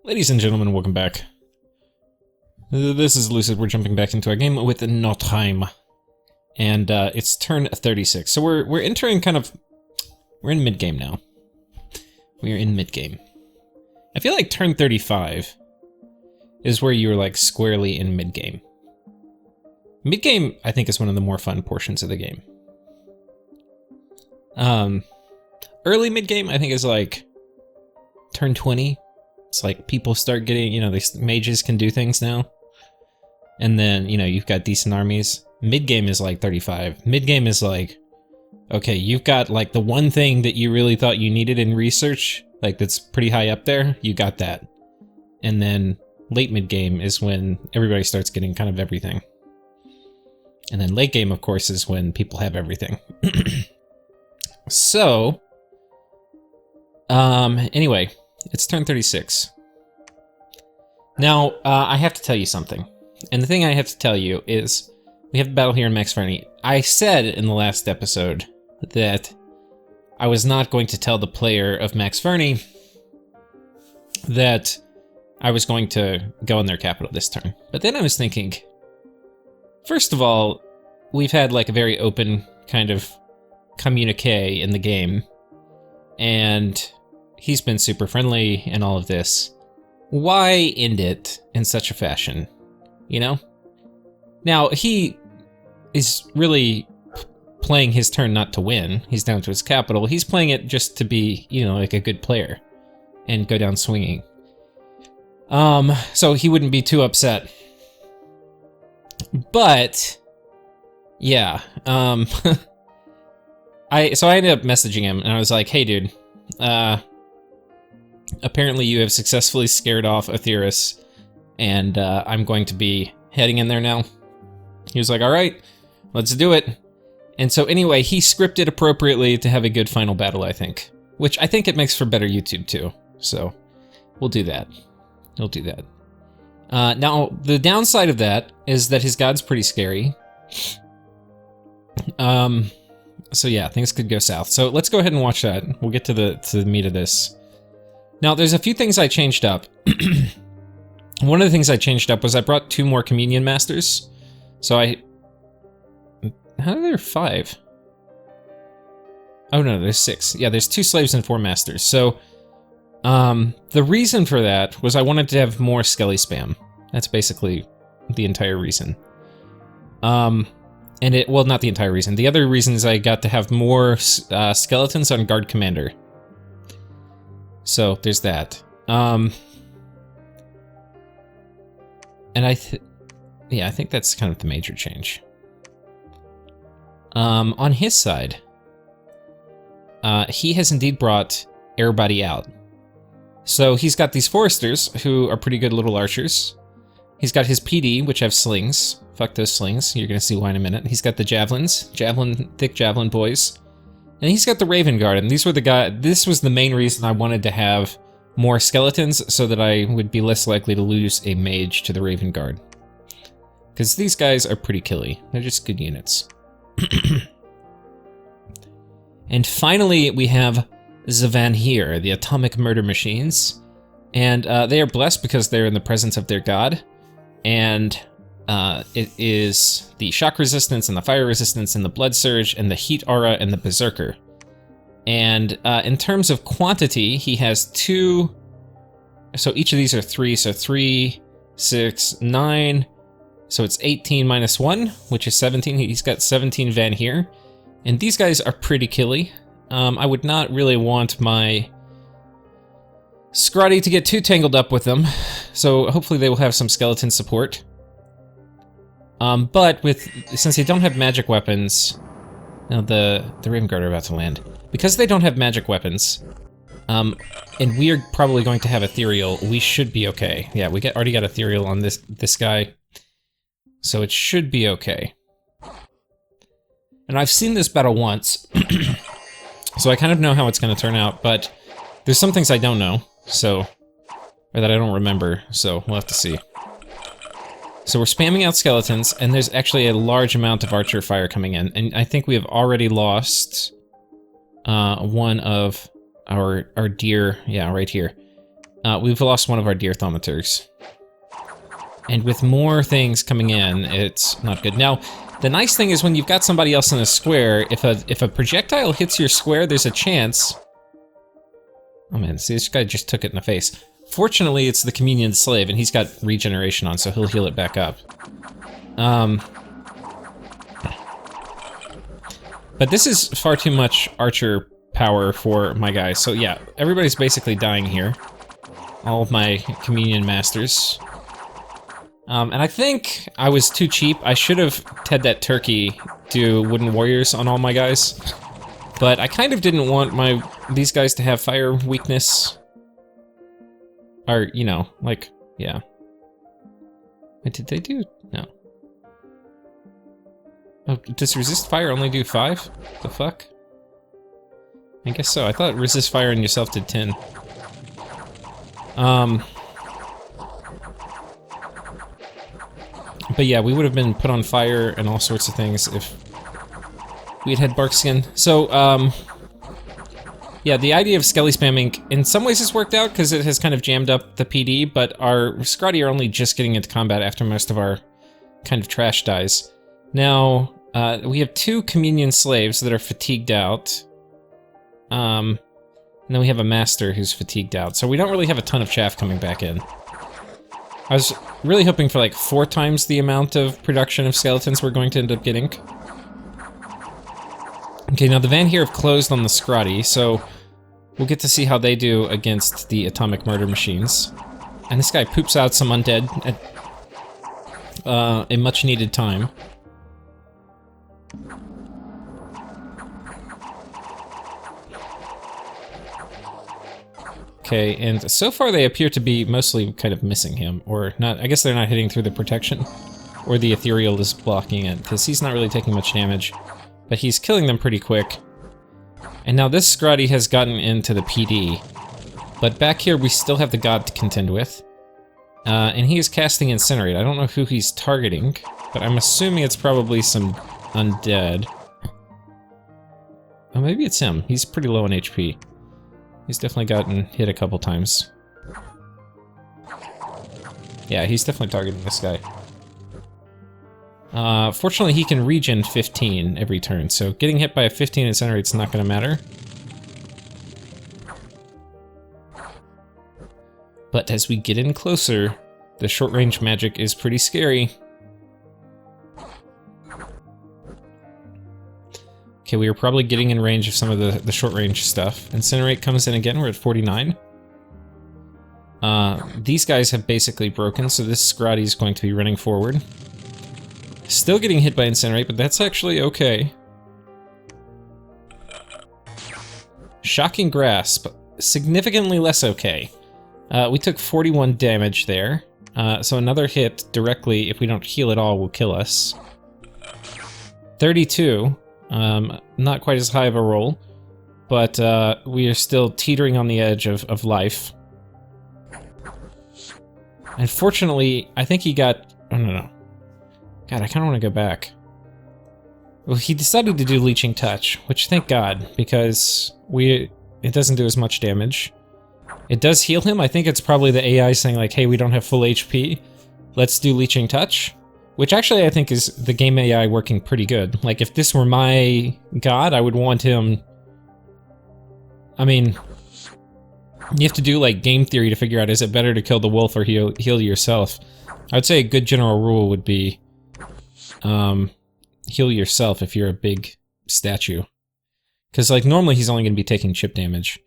Ladies and gentlemen, welcome back. This is Lucid. We're jumping back into our game with Nottheim. And it's turn 36. So we're entering we're in mid-game now. We are in mid-game. I feel like turn 35 is where you're like squarely in mid-game. Mid-game, I think, is one of the more fun portions of the game. Early mid-game, I think, is like turn 20. It's like people start getting, these mages can do things now. And then, you've got decent armies. Mid-game is like 35. Mid-game is like, okay, you've got like the one thing that you really thought you needed in research, like that's pretty high up there, you got that. And then late mid-game is when everybody starts getting kind of everything. And then late game, of course, is when people have everything. So, anyway, it's turn 36. Now, I have to tell you something. And the thing I have to tell you is, we have a battle here in Maxverni. I said in the last episode that I was not going to tell the player of Maxverni that I was going to go in their capital this turn. But then I was thinking, first of all, we've had like a very open kind of communique in the game, and he's been super friendly and all of this. Why end it in such a fashion, Now, he is really playing his turn not to win. He's down to his capital. He's playing it just to be, like a good player and go down swinging. So he wouldn't be too upset. But, yeah, so I ended up messaging him, and I was like, hey, dude, apparently you have successfully scared off Aetheris, and I'm going to be heading in there now. He was like, all right, let's do it. And so anyway, he scripted appropriately to have a good final battle, I think. Which I think it makes for better YouTube, too. So, we'll do that. We'll do that. Now, the downside of that is that his god's pretty scary. So yeah, things could go south. So let's go ahead and watch that. We'll get to the meat of this. Now, there's a few things I changed up. One of the things I changed up was I brought 2 more Communion Masters. So how are there 5? Oh no, there's 6. Yeah, there's 2 slaves and 4 masters. So, the reason for that was I wanted to have more skelly spam. That's basically the entire reason. Well, not the entire reason. The other reason is I got to have more skeletons on guard commander. So there's that. And I think that's kind of the major change. On his side, he has indeed brought everybody out. So he's got these foresters who are pretty good little archers. He's got his PD, which have slings. Fuck those slings. You're gonna see why in a minute. He's got the javelins, thick javelin boys. And he's got the Raven Guard, and this was the main reason I wanted to have more skeletons, so that I would be less likely to lose a mage to the Raven Guard. Because these guys are pretty killy. They're just good units. And finally, we have Zavan here, the atomic murder machines. And they are blessed because they're in the presence of their god. And it is the shock resistance and the fire resistance and the blood surge and the heat aura and the berserker. And in terms of quantity, he has 2. So each of these are 3. So 3, 6, 9. So it's 18 minus 1, which is 17. He's got 17 Van here. And these guys are pretty killy. I would not really want my Scrotty to get too tangled up with them. So hopefully they will have some skeleton support. But since they don't have magic weapons, now the Raven Guard are about to land. Because they don't have magic weapons, and we are probably going to have ethereal, we should be okay. Yeah, we already got ethereal on this guy, so it should be okay. And I've seen this battle once, so I kind of know how it's going to turn out. But there's some things I don't know, or that I don't remember. So we'll have to see. So we're spamming out skeletons, and there's actually a large amount of archer fire coming in. And I think we have already lost one of our deer, yeah, right here. we've lost one of our deer thaumaturs. And with more things coming in, it's not good. Now, the nice thing is when you've got somebody else in a square, if a projectile hits your square, there's a chance... Oh man, see, this guy just took it in the face. Fortunately, it's the communion slave, and he's got regeneration on, so he'll heal it back up. But this is far too much archer power for my guys, so yeah, everybody's basically dying here. All of my communion masters. And I think I was too cheap. I should have had that turkey do wooden warriors on all my guys. But I kind of didn't want these guys to have fire weakness. Or, you know, like, yeah. Wait, did they do? No. Oh, does resist fire only do 5? The fuck? I guess so. I thought resist fire and yourself did 10. But yeah, we would have been put on fire and all sorts of things if we had bark skin. So, yeah, the idea of skelly spamming, in some ways has worked out because it has kind of jammed up the PD, but our Scrotty are only just getting into combat after most of our kind of trash dies. Now, we have 2 communion slaves that are fatigued out. And then we have a master who's fatigued out. So we don't really have a ton of chaff coming back in. I was really hoping for like 4 times the amount of production of skeletons we're going to end up getting. Okay, now the van here have closed on the Scrotty, so we'll get to see how they do against the atomic murder machines. And this guy poops out some undead at a much needed time. Okay, and so far they appear to be mostly kind of missing him, or not. I guess they're not hitting through the protection, or the ethereal is blocking it, because he's not really taking much damage, but he's killing them pretty quick. And now this Scrotty has gotten into the PD, but back here we still have the god to contend with, and he is casting Incinerate. I don't know who he's targeting, but I'm assuming it's probably some undead. Oh, maybe it's him. He's pretty low on HP. He's definitely gotten hit a couple times. Yeah, he's definitely targeting this guy. Fortunately, he can regen 15 every turn, so getting hit by a 15 Incinerate's not going to matter. But as we get in closer, the short-range magic is pretty scary. Okay, we are probably getting in range of some of the short-range stuff. Incinerate comes in again, we're at 49. These guys have basically broken, so this Scrotty is going to be running forward. Still getting hit by Incinerate, but that's actually okay. Shocking Grasp, significantly less okay. We took 41 damage there, so another hit directly, if we don't heal at all, will kill us. 32. Not quite as high of a roll, but we are still teetering on the edge of life. Unfortunately, I think he got... Oh, no. God, I kind of want to go back. Well, he decided to do Leeching Touch, which thank God, because it doesn't do as much damage. It does heal him. I think it's probably the AI saying like, hey, we don't have full HP. Let's do Leeching Touch. Which actually I think is the game AI working pretty good. Like, if this were my god, I would want him... I mean, you have to do, like, game theory to figure out, is it better to kill the wolf or heal yourself? I would say a good general rule would be, heal yourself if you're a big statue. Because, like, normally he's only going to be taking chip damage.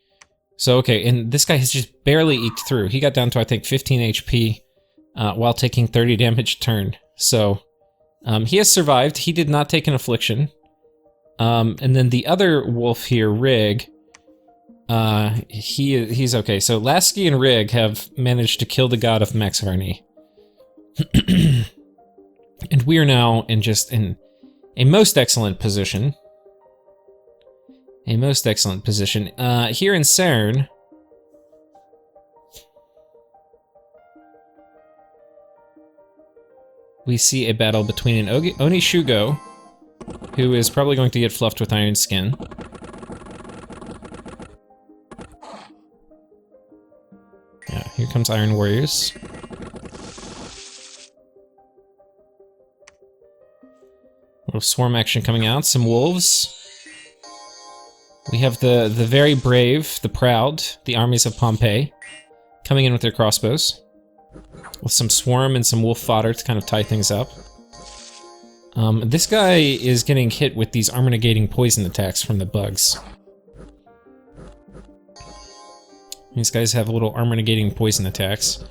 So, okay, and this guy has just barely eked through. He got down to, I think, 15 HP while taking 30 damage a turn. So, he has survived. He did not take an affliction. And then the other wolf here, Rig, he's okay. So Lasky and Rig have managed to kill the god of Maxverni. And we are now in a most excellent position. A most excellent position. Here in Cern, we see a battle between an Oni Shugo, who is probably going to get fluffed with Iron Skin. Yeah, here comes Iron Warriors. Little swarm action coming out, some wolves. We have the very brave, the proud, the armies of Pompeii, coming in with their crossbows. With some swarm and some wolf fodder to kind of tie things up. This guy is getting hit with these armor-negating poison attacks from the bugs. These guys have little armor-negating poison attacks,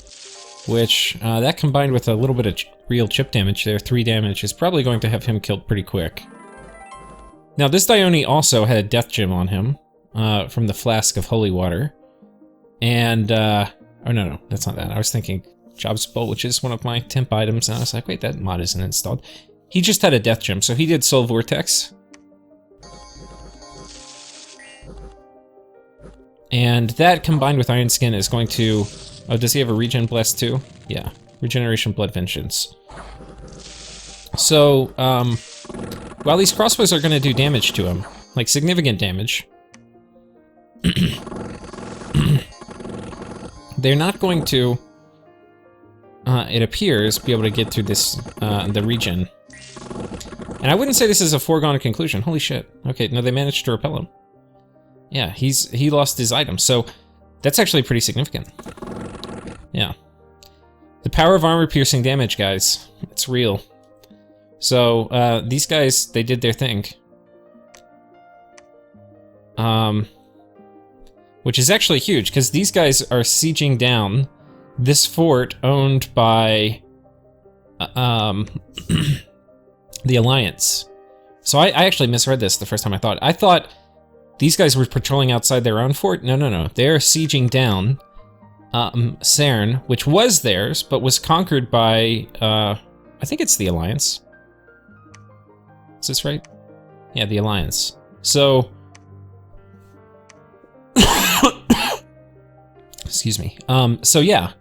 which, that combined with a little bit of real chip damage there, 3 damage, is probably going to have him killed pretty quick. Now, this Dione also had a death gem on him, from the Flask of Holy Water. And, oh no, that's not that. I was thinking Job's Bolt, which is one of my temp items, and I was like, wait, that mod isn't installed. He just had a death gem, so he did Soul Vortex. And that combined with Iron Skin is going to... Oh, does he have a regen blast too? Yeah, Regeneration Blood Vengeance. So, while these crossbows are going to do damage to him, like significant damage, they're not going to, it appears, be able to get through this, the regen. And I wouldn't say this is a foregone conclusion. Holy shit. Okay, no, they managed to repel him. Yeah, he lost his item, so that's actually pretty significant. Yeah. The power of armor-piercing damage, guys. It's real. So, these guys, they did their thing. Which is actually huge, because these guys are sieging down this fort owned by, the Alliance. So I actually misread this the first time I thought. I thought these guys were patrolling outside their own fort. No. They're sieging down Cern, which was theirs, but was conquered by, I think it's the Alliance. Is this right? Yeah, the Alliance. So... Excuse me. So yeah.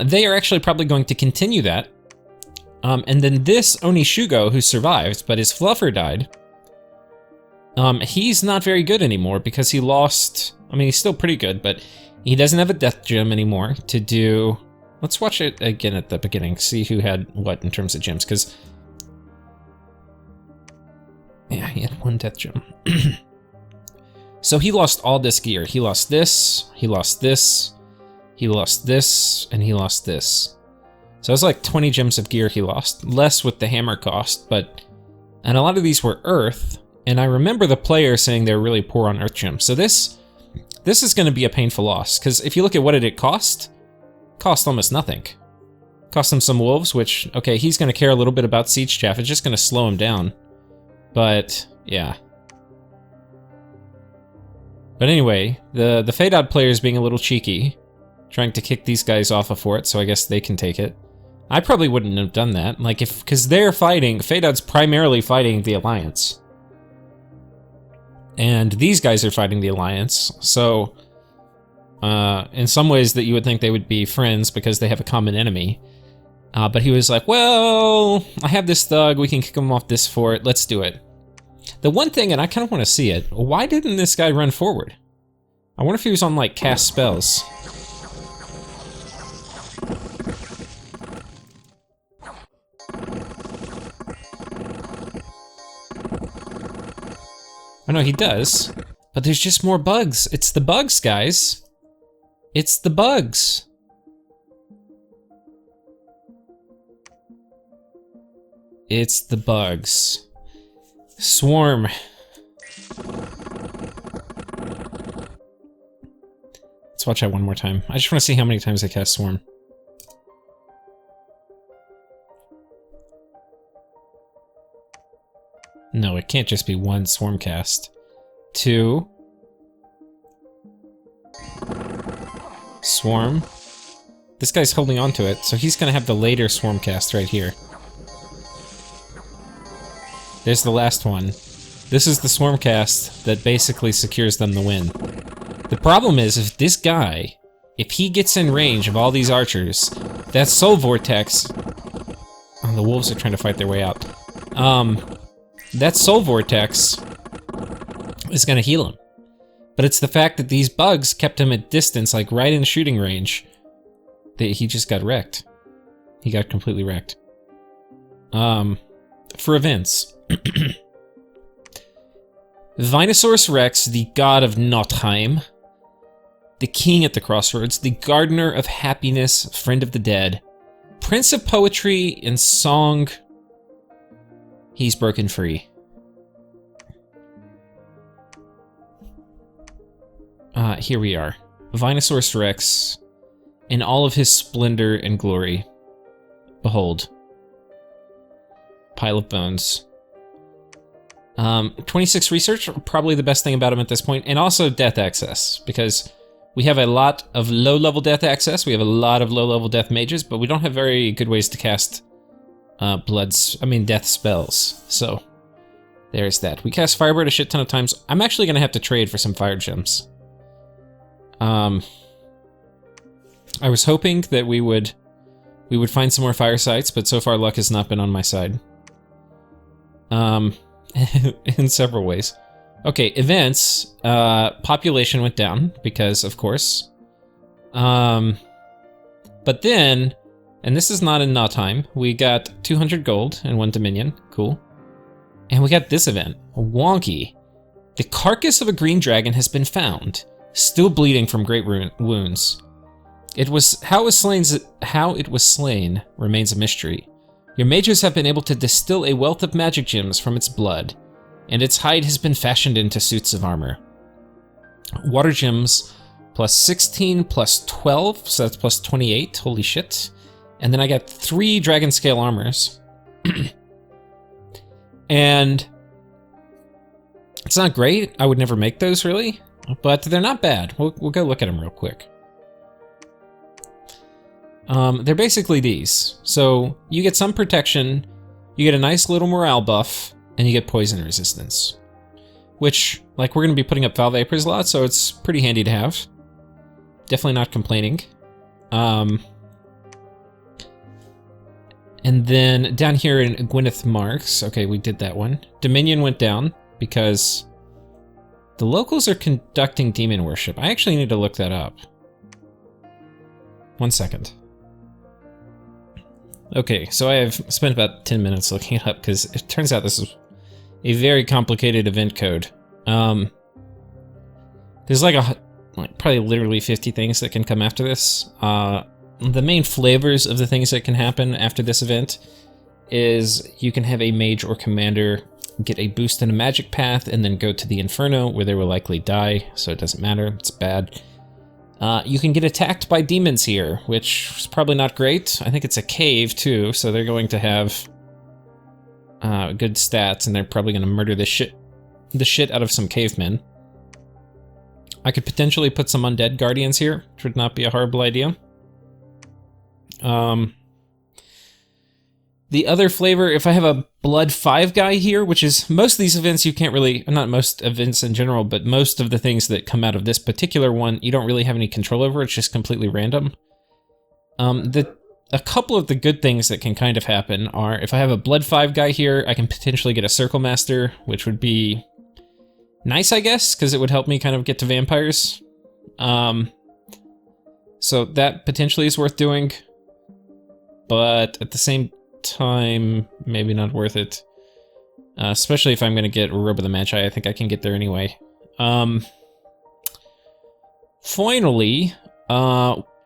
They are actually probably going to continue that. And then this Onishugo, who survived, but his fluffer died, he's not very good anymore because he lost... I mean, he's still pretty good, but he doesn't have a death gem anymore to do... Let's watch it again at the beginning, see who had what in terms of gems, because... Yeah, he had 1 death gem. So he lost all this gear. He lost this, he lost this, he lost this, and he lost this. So it was like 20 gems of gear he lost. Less with the hammer cost, but... And a lot of these were earth, and I remember the player saying they're really poor on earth gems. So this is going to be a painful loss, because if you look at what did it cost? Cost almost nothing. Cost him some wolves, which, okay, he's going to care a little bit about siege chaff. It's just going to slow him down. But, yeah. But anyway, the Fadod player is being a little cheeky, trying to kick these guys off a fort, so I guess they can take it. I probably wouldn't have done that, like because they're fighting, Fadod's primarily fighting the Alliance. And these guys are fighting the Alliance, so in some ways that you would think they would be friends because they have a common enemy. But he was like, well, I have this thug, we can kick him off this fort, let's do it. The one thing, and I kind of want to see it, why didn't this guy run forward? I wonder if he was on, like, cast spells. Oh no, he does. But there's just more bugs. It's the bugs, guys. It's the bugs. It's the bugs. Swarm. Let's watch that one more time. I just want to see how many times I cast Swarm. No, it can't just be 1 Swarm cast. 2. Swarm. This guy's holding on to it, so he's gonna have the later Swarm cast right here. There's the last one. This is the Swarm cast that basically secures them the win. The problem is, if this guy, if he gets in range of all these archers, that Soul Vortex... Oh, the wolves are trying to fight their way out. That Soul Vortex is gonna heal him. But it's the fact that these bugs kept him at distance, like right in shooting range, that he just got wrecked. He got completely wrecked. For events. Venusaurus Rex, the god of Nottheim, the king at the crossroads, the gardener of happiness, friend of the dead, prince of poetry and song, he's broken free. Here we are. Venusaurus Rex, in all of his splendor and glory. Behold. Pile of bones. 26 research, probably the best thing about him at this point, and also death access, because we have a lot of low-level death access, we have a lot of low-level death mages, but we don't have very good ways to cast death spells, so there's that. We cast Firebird a shit ton of times. I'm actually gonna have to trade for some fire gems. I was hoping that we would find some more fire sites, but so far luck has not been on my side. In several ways. Okay, events. Population went down, because of course. But then, and this is not in Nottheim, we got 200 gold and 1 Dominion. Cool. And we got this event. Wonky. The carcass of a green dragon has been found, still bleeding from great wounds. How it was slain remains a mystery. Your mages have been able to distill a wealth of magic gems from its blood, and its hide has been fashioned into suits of armor. Water gems plus 16 plus 12, so that's plus 28, holy shit. And then I got 3 dragon scale armors. And it's not great, I would never make those really, but they're not bad. We'll go look at them real quick. They're basically these. So you get some protection, you get a nice little morale buff, and you get poison resistance. Which, like, we're gonna be putting up Foul Vapors a lot, so it's pretty handy to have. Definitely not complaining. And then down here in Gwyneth Marks, okay, we did that one. Dominion went down because the locals are conducting demon worship. I actually need to look that up. 1 second. Okay, so I have spent about 10 minutes looking it up because it turns out this is a very complicated event code. There's like probably literally 50 things that can come after this. The main flavors of the things that can happen after this event is you can have a mage or commander get a boost in a magic path and then go to the Inferno where they will likely die, so it doesn't matter, it's bad. You can get attacked by demons here, which is probably not great. I think it's a cave too, so they're going to have good stats, and they're probably going to murder the shit out of some cavemen. I could potentially put some undead guardians here, which would not be a horrible idea. The other flavor, if I have a Blood 5 guy here, which is most of these events you can't really, not most events in general, but most of the things that come out of this particular one, you don't really have any control over, it's just completely random. A couple of the good things that can kind of happen are, if I have a Blood 5 guy here, I can potentially get a Circle Master, which would be nice, I guess, because it would help me kind of get to vampires. So that potentially is worth doing, but at the same time, maybe not worth it. Especially if I'm going to get Robe of the Magi, I think I can get there anyway. Finally,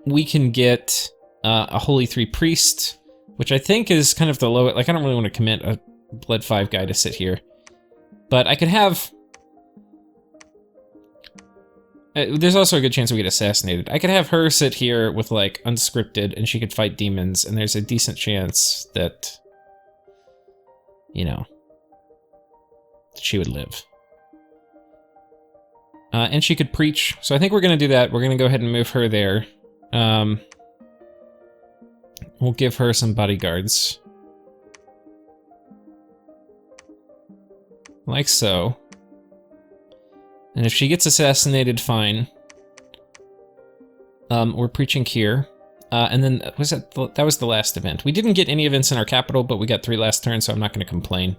we can get a Holy 3 Priest, which I think is kind of the low, like I don't really want to commit a Blood 5 guy to sit here. But I could have... there's also a good chance we get assassinated. I could have her sit here with, like, unscripted, and she could fight demons, and there's a decent chance that, you know, she would live. And she could preach, so I think we're gonna do that. We're gonna go ahead and move her there. We'll give her some bodyguards. Like so. And if she gets assassinated, fine. We're preaching here. And then, that was the last event. We didn't get any events in our capital, but we got 3 last turns, so I'm not going to complain.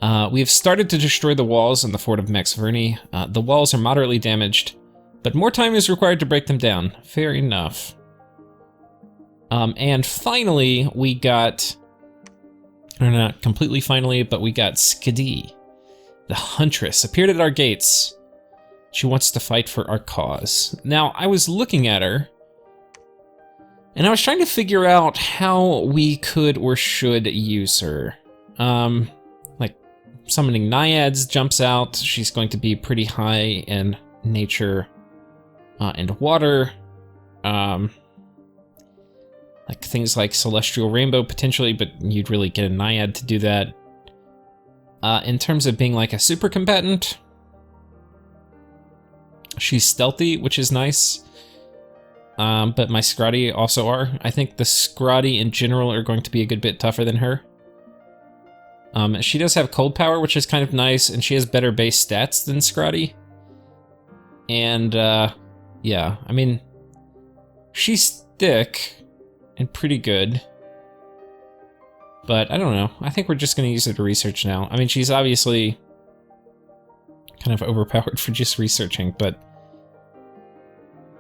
We have started to destroy the walls in the fort of Maxverni. The walls are moderately damaged, but more time is required to break them down. Fair enough. And finally, we got... Or not completely finally, but we got Skadi. The Huntress appeared at our gates. She wants to fight for our cause. Now, I was looking at her, and I was trying to figure out how we could or should use her. Like, summoning Naiads jumps out. She's going to be pretty high in nature and water. Like things like Celestial Rainbow potentially, but you'd really get a Naiad to do that. In terms of being like a super combatant, she's stealthy, which is nice. But my Scrotty also are. I think the Scrotty in general are going to be a good bit tougher than her. She does have cold power, which is kind of nice, and she has better base stats than Scrotty. And yeah, I mean, she's thick and pretty good. But I don't know. I think we're just going to use her to research now. I mean, she's obviously kind of overpowered for just researching, but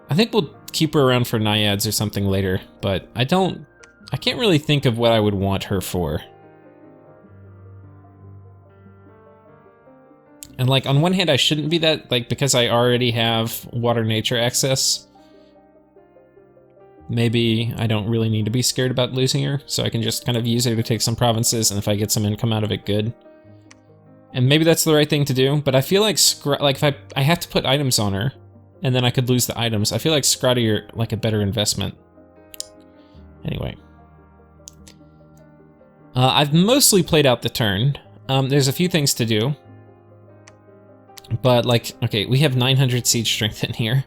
I think we'll keep her around for Naiads or something later. But I can't really think of what I would want her for. And like, on one hand, I shouldn't be that, like, because I already have water nature access. Maybe I don't really need to be scared about losing her, so I can just kind of use her to take some provinces, and if I get some income out of it, good. And maybe that's the right thing to do, but I feel like if I have to put items on her, and then I could lose the items, I feel like Scrotty are like a better investment. Anyway. I've mostly played out the turn. There's a few things to do. But like, okay, we have 900 siege strength in here.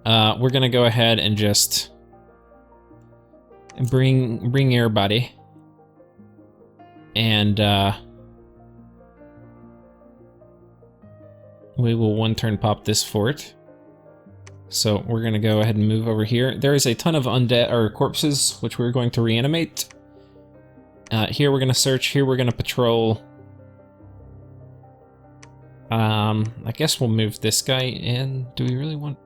We're gonna go ahead and just bring everybody, and we will one turn pop this fort. So we're gonna go ahead and move over here. There is a ton of undead or corpses which we're going to reanimate. Here we're gonna search. Here we're gonna patrol. I guess we'll move this guy in. Do we really want?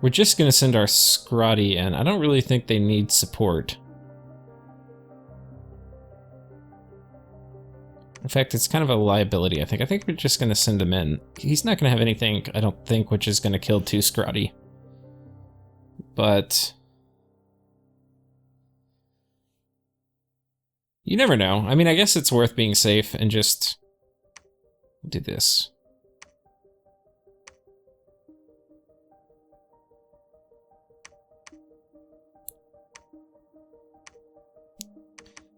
We're just gonna send our Scrotty in. I don't really think they need support. In fact, it's kind of a liability, I think. I think we're just gonna send him in. He's not gonna have anything, I don't think, which is gonna kill 2 Scrotty. But you never know. I mean, I guess it's worth being safe and just do this.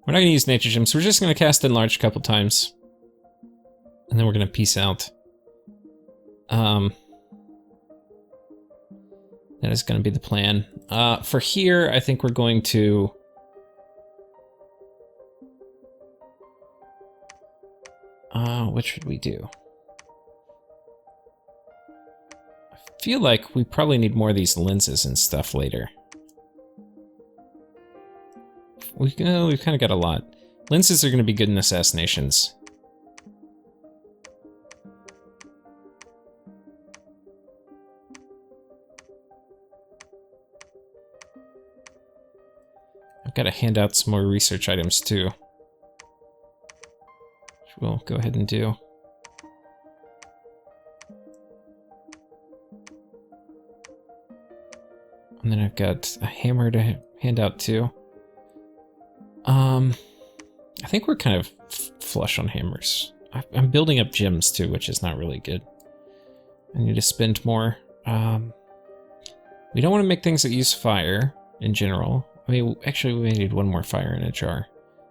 We're not going to use nature gems. We're just going to cast Enlarge a couple times. And then we're going to peace out. That is going to be the plan. For here, I think we're going to... what should we do? I feel like we probably need more of these lenses and stuff later. We've kind of got a lot. Lenses are going to be good in assassinations. I've got to hand out some more research items too. Which we'll go ahead and do. And then I've got a hammer to hand out too. I think we're kind of flush on hammers. I'm building up gems too, which is not really good. I need to spend more. We don't want to make things that use fire in general. I mean, actually, we may need one more fire in a jar.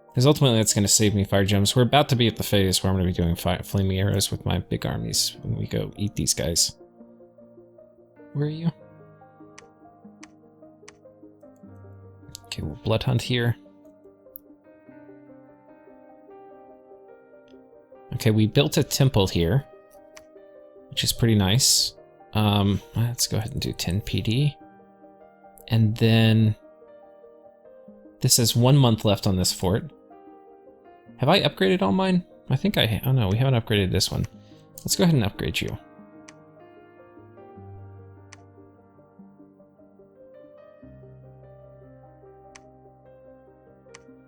Because ultimately, that's going to save me fire gems. We're about to be at the phase where I'm going to be doing flaming arrows with my big armies when we go eat these guys. Where are you? Okay, we'll blood hunt here. Okay, we built a temple here, which is pretty nice. Let's go ahead and do 10 PD. And then this has 1 month left on this fort. Have I upgraded all mine? I think I... Oh no, we haven't upgraded this one. Let's go ahead and upgrade you.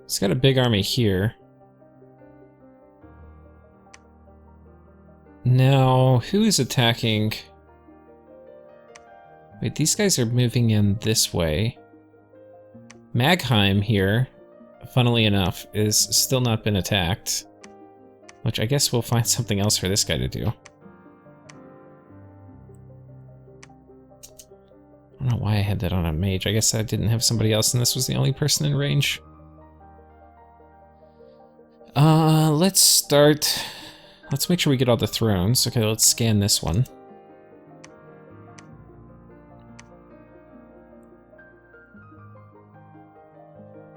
It's got a big army here. Now, who is attacking? Wait, these guys are moving in this way. Nottheim here, funnily enough, is still not been attacked. Which I guess we'll find something else for this guy to do. I don't know why I had that on a mage. I guess I didn't have somebody else and this was the only person in range. Let's start... Let's make sure we get all the thrones. Okay, let's scan this one.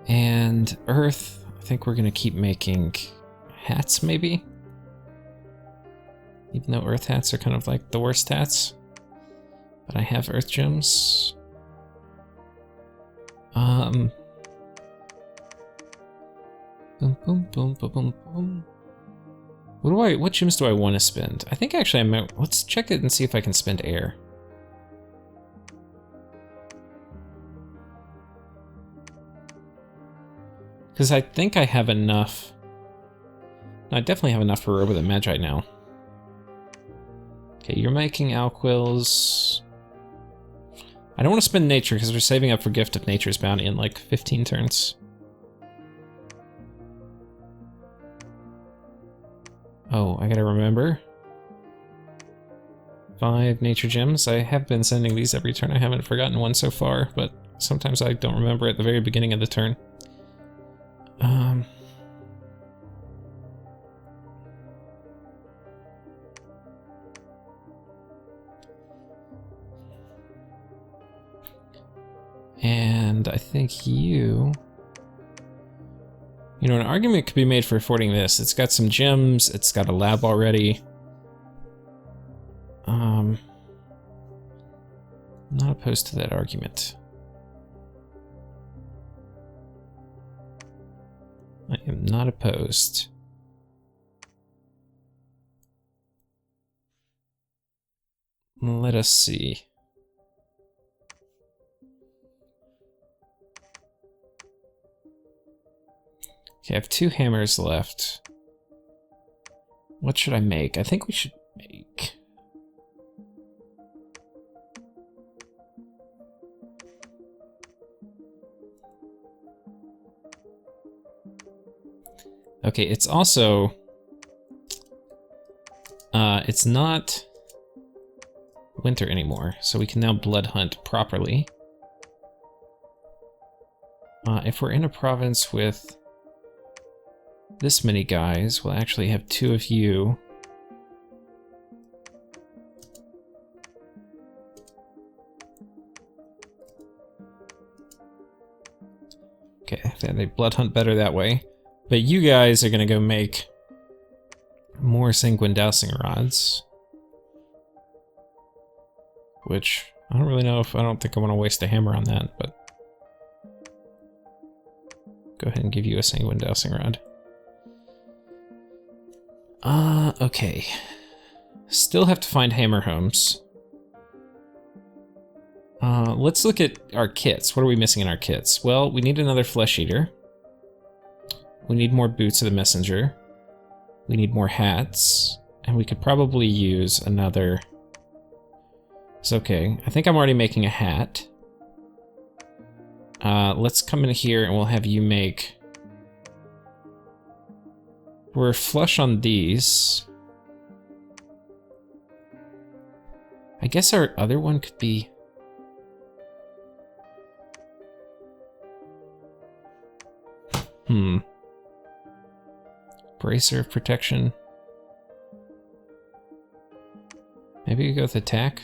And Earth, I think we're gonna keep making hats, maybe? Even though Earth hats are kind of like the worst hats. But I have Earth gems. Boom, boom, boom, boom, boom, boom. What gems do I want to spend? I think actually I might, let's check it and see if I can spend air. Because I think I have enough. No, I definitely have enough for Robo the Magi now. Okay, you're making Alquils. I don't want to spend nature because we're saving up for Gift of Nature's Bounty in like 15 turns. Oh, I gotta remember. 5 nature gems. I have been sending these every turn. I haven't forgotten one so far, but sometimes I don't remember at the very beginning of the turn. And I think you... You know, an argument could be made for affording this. It's got some gems, it's got a lab already. Not opposed to that argument. I am not opposed. Let us see. Okay, I have 2 hammers left. What should I make? I think we should make... Okay, it's also... it's not winter anymore, so we can now blood hunt properly. If we're in a province with this many guys, we'll actually have 2 of you. Okay, they blood hunt better that way. But you guys are gonna go make more sanguine dowsing rods. Which, I don't really know if, I don't think I want to waste a hammer on that, but... Go ahead and give you a sanguine dowsing rod. Okay. Still have to find hammer homes. Let's look at our kits. What are we missing in our kits? Well, we need another flesh eater. We need more boots of the messenger. We need more hats. And we could probably use another... It's okay. I think I'm already making a hat. Let's come in here and we'll have you make... We're flush on these. I guess our other one could be... Bracer of protection. Maybe we go with attack.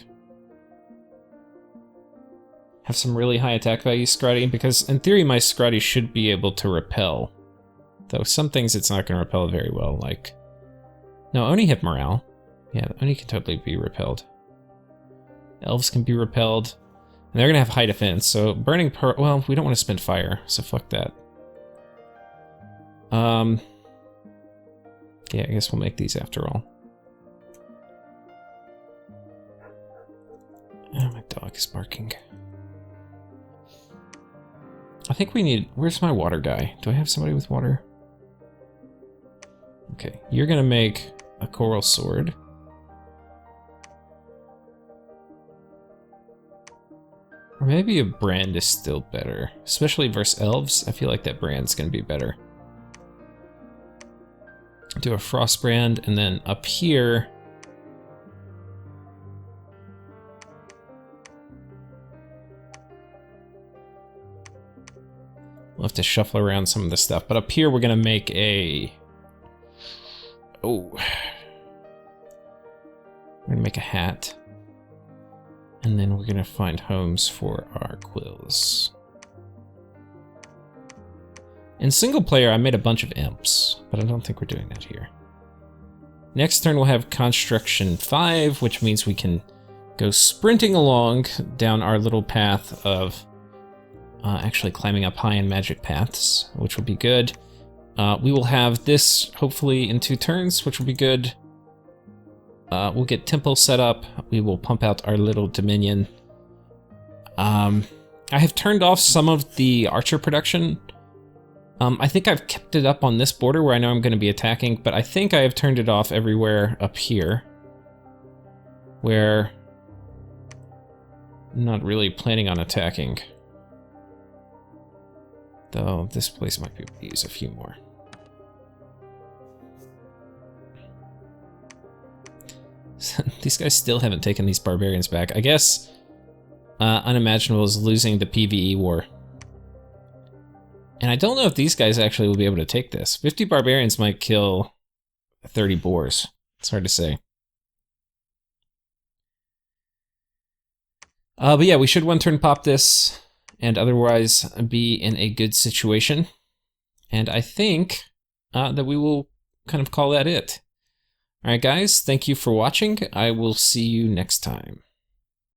Have some really high attack value Scrotty, because in theory my Scrotty should be able to repel. Though some things it's not going to repel very well, like... No, Oni hit morale. Yeah, Oni can totally be repelled. Elves can be repelled. And they're gonna have high defense, so burning pearl. Well, we don't want to spend fire, so fuck that. Yeah, I guess we'll make these after all. Oh, my dog is barking. I think we need... Where's my water guy? Do I have somebody with water? Okay, you're gonna make a coral sword. Or maybe a brand is still better. Especially versus elves, I feel like that brand's gonna be better. Do a frost brand, and then up here... We'll have to shuffle around some of the stuff, but up here we're gonna make a... Oh. We're gonna make a hat. And then we're gonna find homes for our quills. In single player, I made a bunch of imps, but I don't think we're doing that here. Next turn we'll have Construction 5, which means we can go sprinting along down our little path of actually climbing up high-end magic paths, which will be good. We will have this, hopefully, in 2 turns, which will be good. We'll get temple set up. We will pump out our little dominion. I have turned off some of the archer production. I think I've kept it up on this border where I know I'm going to be attacking, but I think I have turned it off everywhere up here, where I'm not really planning on attacking. Though this place might be able to use a few more. These guys still haven't taken these barbarians back. I guess Unimaginable is losing the PvE war. And I don't know if these guys actually will be able to take this. 50 barbarians might kill 30 boars. It's hard to say. But yeah, we should 1-turn pop this, and otherwise be in a good situation. And I think that we will kind of call that it. Alright guys, thank you for watching. I will see you next time.